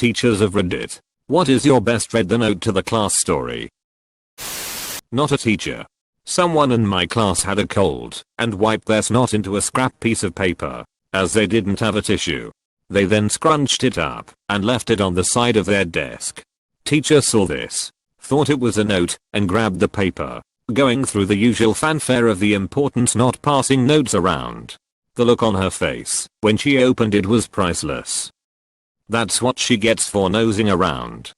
teachers of Reddit. What is your best read the note to the class story? Not a teacher. Someone in my class had a cold and wiped their snot into a scrap piece of paper, as they didn't have a tissue. They then scrunched it up and left it on the side of their desk. Teacher saw this, thought it was a note, and grabbed the paper, going through the usual fanfare of the importance not passing notes around. The look on her face when she opened it was priceless. That's what she gets for nosing around.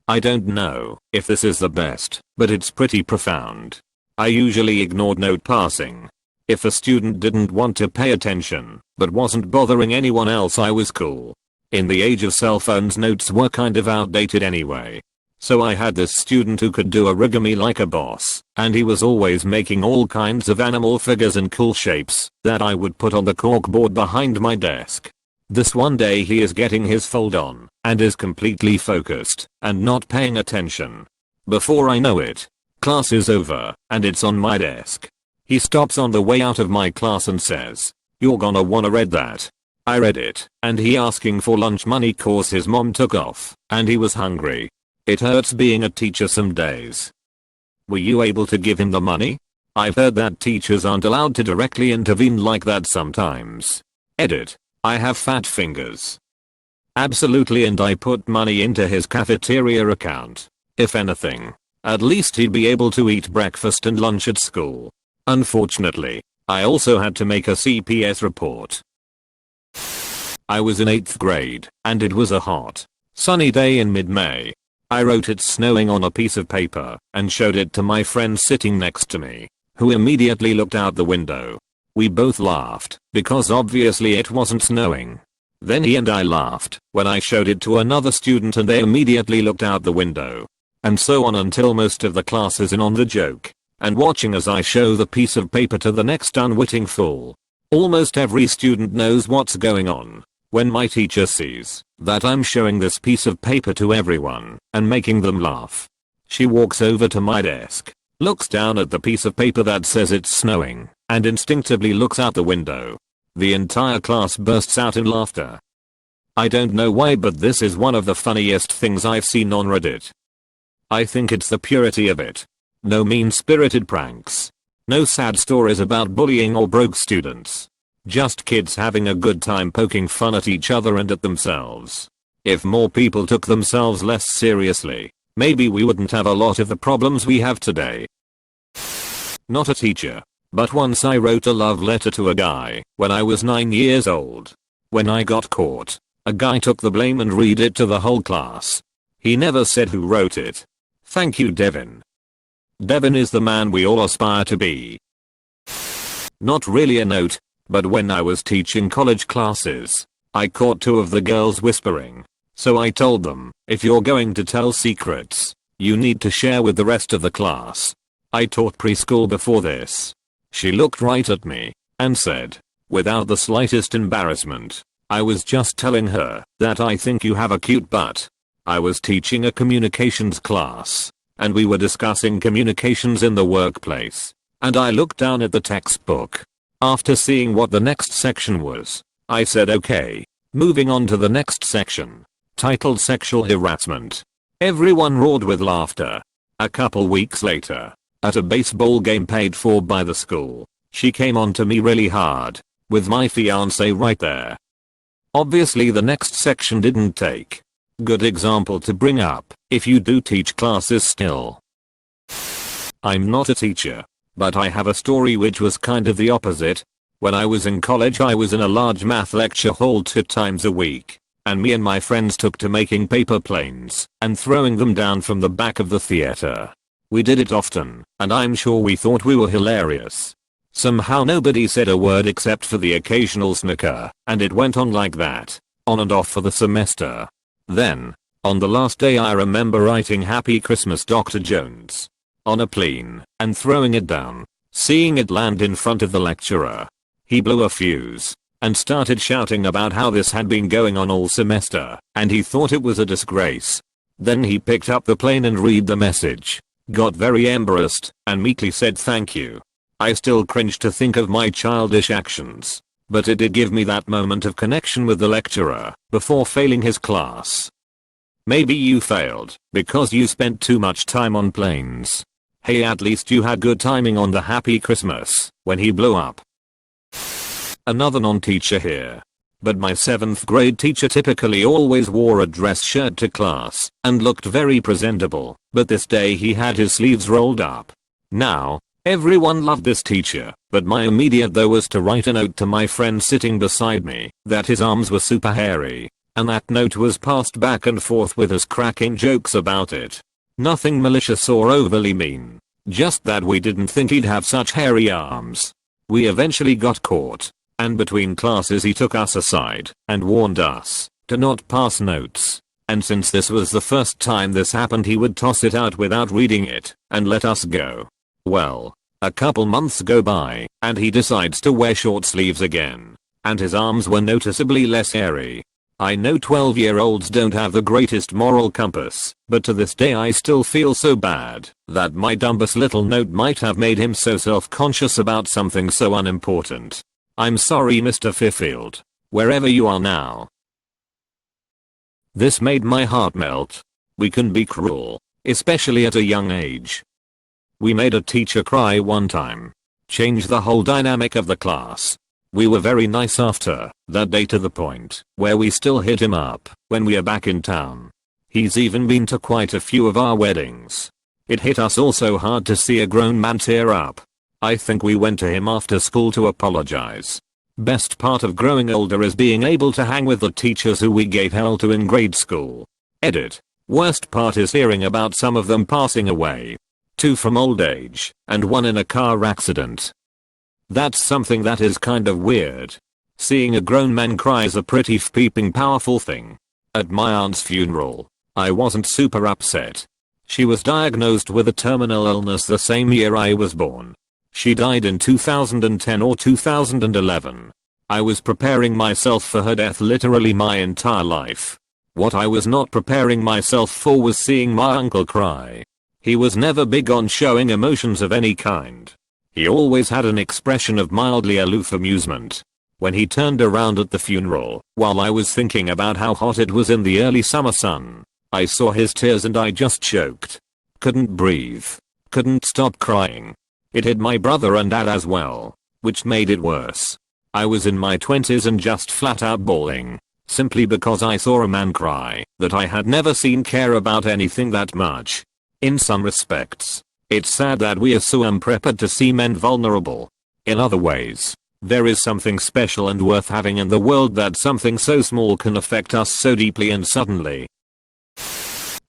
I don't know if this is the best, but it's pretty profound. I usually ignored note passing. If a student didn't want to pay attention, but wasn't bothering anyone else, I was cool. In the age of cell phones, notes were kind of outdated anyway. So I had this student who could do origami like a boss, and he was always making all kinds of animal figures and cool shapes that I would put on the corkboard behind my desk. This one day he is getting his fold on and is completely focused and not paying attention. Before I know it, class is over and it's on my desk. He stops on the way out of my class and says, "You're gonna wanna read that." I read it, and he asking for lunch money cause his mom took off and he was hungry. It hurts being a teacher some days. Were you able to give him the money? I've heard that teachers aren't allowed to directly intervene like that sometimes. Edit. I have fat fingers. Absolutely, and I put money into his cafeteria account. If anything, at least he'd be able to eat breakfast and lunch at school. Unfortunately, I also had to make a CPS report. I was in 8th grade, and it was a hot, sunny day in mid-May. I wrote "it's snowing" on a piece of paper and showed it to my friend sitting next to me, who immediately looked out the window. We both laughed because obviously it wasn't snowing. Then he and I laughed when I showed it to another student and they immediately looked out the window. And so on until most of the class is in on the joke and watching as I show the piece of paper to the next unwitting fool. Almost every student knows what's going on when my teacher sees that I'm showing this piece of paper to everyone and making them laugh. She walks over to my desk, looks down at the piece of paper that says it's snowing, and instinctively looks out the window. The entire class bursts out in laughter. I don't know why, but this is one of the funniest things I've seen on Reddit. I think it's the purity of it. No mean-spirited pranks. No sad stories about bullying or broke students. Just kids having a good time poking fun at each other and at themselves. If more people took themselves less seriously, maybe we wouldn't have a lot of the problems we have today. Not a teacher, but once I wrote a love letter to a guy when I was 9 years old. When I got caught, a guy took the blame and read it to the whole class. He never said who wrote it. Thank you, Devin. Devin is the man we all aspire to be. Not really a note, but when I was teaching college classes, I caught 2 of the girls whispering. So I told them, if you're going to tell secrets, you need to share with the rest of the class. I taught preschool before this. She looked right at me and said, without the slightest embarrassment, I was just telling her that I think you have a cute butt. I was teaching a communications class, and we were discussing communications in the workplace, and I looked down at the textbook. After seeing what the next section was, I said okay, moving on to the next section, titled Sexual Harassment. Everyone roared with laughter. A couple weeks later, at a baseball game paid for by the school, she came on to me really hard, with my fiance right there. Obviously the next section didn't take. Good example to bring up if you do teach classes still. I'm not a teacher, but I have a story which was kind of the opposite. When I was in college, I was in a large math lecture hall 2 times a week, and me and my friends took to making paper planes and throwing them down from the back of the theater. We did it often, and I'm sure we thought we were hilarious. Somehow nobody said a word except for the occasional snicker, and it went on like that, on and off for the semester. Then, on the last day, I remember writing "Happy Christmas, Dr. Jones" on a plane and throwing it down, seeing it land in front of the lecturer. He blew a fuse and started shouting about how this had been going on all semester and he thought it was a disgrace. Then he picked up the plane and read the message, got very embarrassed, and meekly said thank you. I still cringe to think of my childish actions. but it did give me that moment of connection with the lecturer before failing his class. Maybe you failed because you spent too much time on planes. Hey, at least you had good timing on the Happy Christmas when he blew up. Another non-teacher here. But my 7th grade teacher typically always wore a dress shirt to class and looked very presentable, but this day he had his sleeves rolled up. Now, everyone loved this teacher, but my immediate though was to write a note to my friend sitting beside me that his arms were super hairy, and that note was passed back and forth with us cracking jokes about it. Nothing malicious or overly mean, just that we didn't think he'd have such hairy arms. We eventually got caught, and between classes he took us aside and warned us to not pass notes. And since this was the first time this happened, he would toss it out without reading it and let us go. Well, a couple months go by and he decides to wear short sleeves again, and his arms were noticeably less hairy. I know 12-year-olds don't have the greatest moral compass, but to this day I still feel so bad that my dumbest little note might have made him so self-conscious about something so unimportant. I'm sorry, Mr. Fifield, wherever you are now. This made my heart melt. We can be cruel, especially at a young age. We made a teacher cry one time. Changed the whole dynamic of the class. We were very nice after that day, to the point where we still hit him up when we are back in town. He's even been to quite a few of our weddings. It hit us all so hard to see a grown man tear up. I think we went to him after school to apologize. Best part of growing older is being able to hang with the teachers who we gave hell to in grade school. Edit. Worst part is hearing about some of them passing away. 2 from old age, and 1 in a car accident. That's something that is kind of weird. Seeing a grown man cry is a pretty peeping powerful thing. At my aunt's funeral, I wasn't super upset. She was diagnosed with a terminal illness the same year I was born. She died in 2010 or 2011. I was preparing myself for her death literally my entire life. What I was not preparing myself for was seeing my uncle cry. He was never big on showing emotions of any kind. He always had an expression of mildly aloof amusement. When he turned around at the funeral, while I was thinking about how hot it was in the early summer sun, I saw his tears and I just choked. Couldn't breathe. Couldn't stop crying. It hit my brother and dad as well, which made it worse. I was in my 20s and just flat out bawling, simply because I saw a man cry that I had never seen care about anything that much. In some respects, it's sad that we are so unprepared to see men vulnerable. In other ways, there is something special and worth having in the world that something so small can affect us so deeply and suddenly.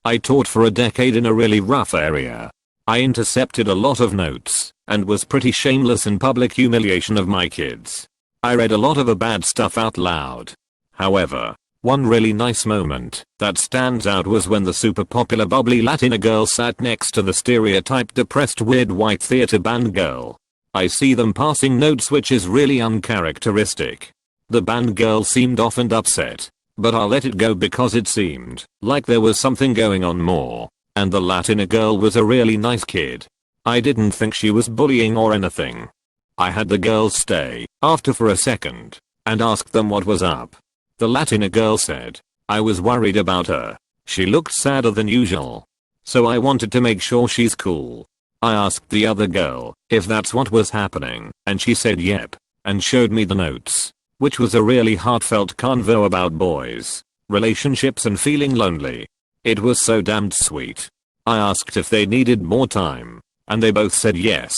I taught for a decade in a really rough area. I intercepted a lot of notes and was pretty shameless in public humiliation of my kids. I read a lot of the bad stuff out loud. However, one really nice moment that stands out was when the super popular bubbly Latina girl sat next to the stereotyped depressed weird white theater band girl. I see them passing notes, which is really uncharacteristic. The band girl seemed off and upset, but I'll let it go because it seemed like there was something going on more, and the Latina girl was a really nice kid. I didn't think she was bullying or anything. I had the girls stay after for a second and asked them what was up. The Latina girl said, "I was worried about her. She looked sadder than usual. So I wanted to make sure she's cool." I asked the other girl if that's what was happening, and she said yep, and showed me the notes, which was a really heartfelt convo about boys, relationships and feeling lonely. It was so damned sweet. I asked if they needed more time, and they both said yes.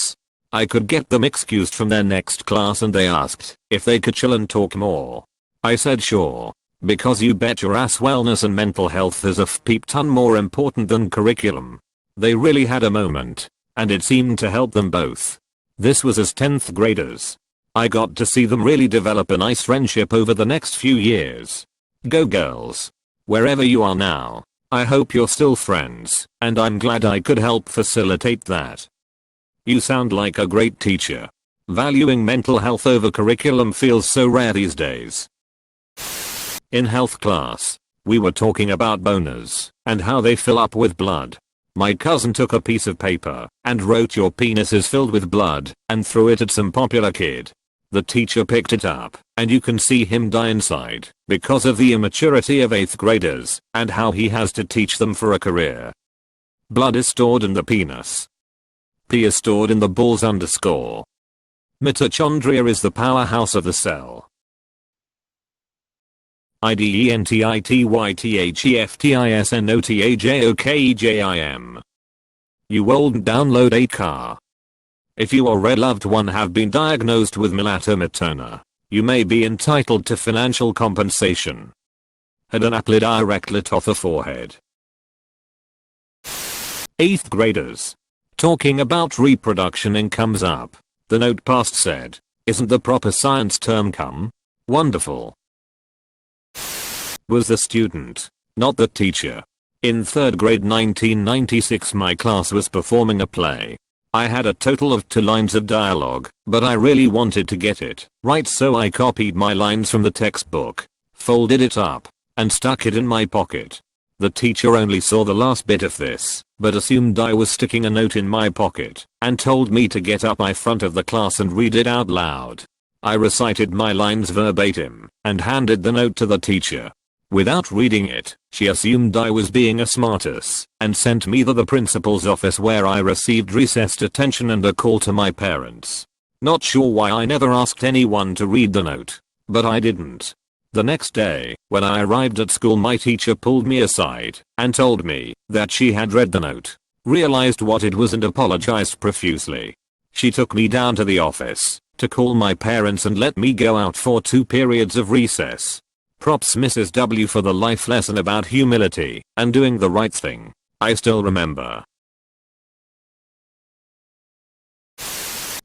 I could get them excused from their next class and they asked if they could chill and talk more. I said sure, because you bet your ass wellness and mental health is a peep ton more important than curriculum. They really had a moment, and it seemed to help them both. This was as 10th graders. I got to see them really develop a nice friendship over the next few years. Go girls. Wherever you are now, I hope you're still friends, and I'm glad I could help facilitate that. You sound like a great teacher. Valuing mental health over curriculum feels so rare these days. In health class, we were talking about boners and how they fill up with blood. My cousin took a piece of paper and wrote "Your penis is filled with blood" and threw it at some popular kid. The teacher picked it up, and you can see him die inside because of the immaturity of 8th graders and how he has to teach them for a career. Blood is stored in the penis. P is stored in the balls underscore. Mitochondria is the powerhouse of the cell. IDENTITYTHEFTISNOTAJOKEJIM. You won't download a car. If you or a loved one have been diagnosed with melatomatona, you may be entitled to financial compensation. Had an apple directly off the forehead. 8th graders. Talking about reproduction in comes up. The note passed said, isn't the proper science term come? Wonderful. Was the student, not the teacher. In 3rd grade 1996 my class was performing a play. I had a total of 2 lines of dialogue, but I really wanted to get it right, so I copied my lines from the textbook, folded it up, and stuck it in my pocket. The teacher only saw the last bit of this, but assumed I was sticking a note in my pocket, and told me to get up in front of the class and read it out loud. I recited my lines verbatim, and handed the note to the teacher. Without reading it, she assumed I was being a smartass, and sent me to the principal's office, where I received recess detention and a call to my parents. Not sure why I never asked anyone to read the note, but I didn't. The next day, when I arrived at school, my teacher pulled me aside and told me that she had read the note, realized what it was, and apologized profusely. She took me down to the office to call my parents and let me go out for 2 periods of recess. Props Mrs. W for the life lesson about humility and doing the right thing. I still remember.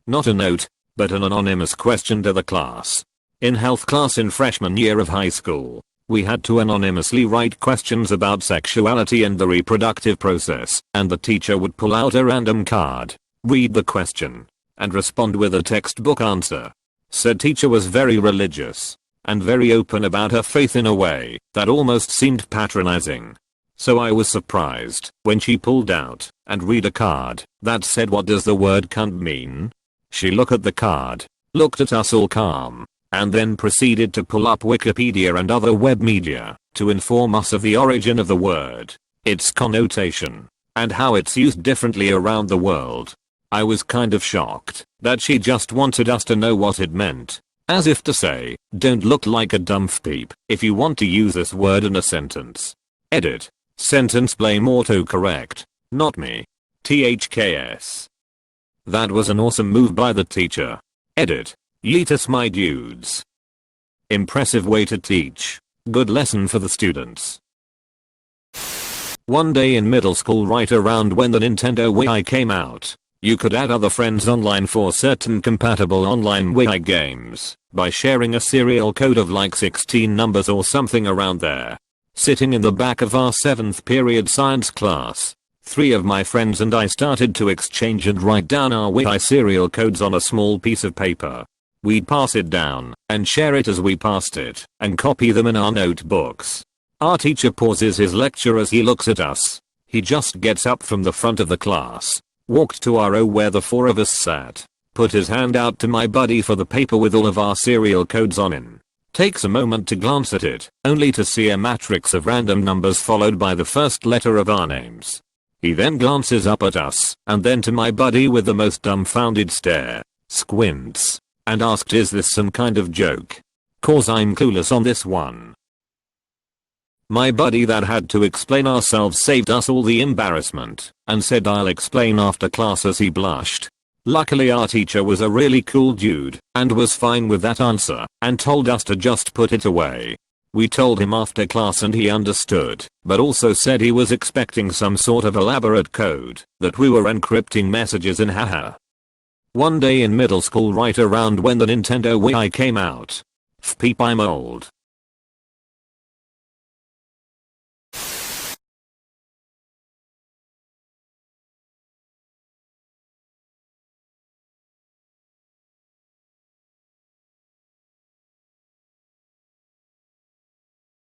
Not a note, but an anonymous question to the class. In health class in freshman year of high school, we had to anonymously write questions about sexuality and the reproductive process, and the teacher would pull out a random card, read the question, and respond with a textbook answer. Said teacher was very religious and very open about her faith in a way that almost seemed patronizing. So I was surprised when she pulled out and read a card that said, "What does the word cunt mean?" She looked at the card, looked at us all calm, and then proceeded to pull up Wikipedia and other web media to inform us of the origin of the word, its connotation, and how it's used differently around the world. I was kind of shocked that she just wanted us to know what it meant. As if to say, don't look like a dumb peep if you want to use this word in a sentence. Edit. Sentence blame autocorrect. Not me. THKS. That was an awesome move by the teacher. Edit. Yeetus my dudes. Impressive way to teach. Good lesson for the students. One day in middle school, right around when the Nintendo Wii came out, you could add other friends online for certain compatible online Wii games by sharing a serial code of like 16 numbers or something around there. Sitting in the back of our 7th period science class, 3 of my friends and I started to exchange and write down our Wii serial codes on a small piece of paper. We'd pass it down and share it as we passed it and copy them in our notebooks. Our teacher pauses his lecture as he looks at us. He just gets up from the front of the class, walked to our row where the 4 of us sat, put his hand out to my buddy for the paper with all of our serial codes on it, takes a moment to glance at it, only to see a matrix of random numbers followed by the first letter of our names. He then glances up at us, and then to my buddy with the most dumbfounded stare, squints, and asked, "Is this some kind of joke? 'Cause I'm clueless on this one." My buddy that had to explain ourselves saved us all the embarrassment, and said, "I'll explain after class," as he blushed. Luckily our teacher was a really cool dude, and was fine with that answer, and told us to just put it away. We told him after class and he understood, but also said he was expecting some sort of elaborate code that we were encrypting messages in. Haha. One day in middle school, right around when the Nintendo Wii came out. Peep, I'm old.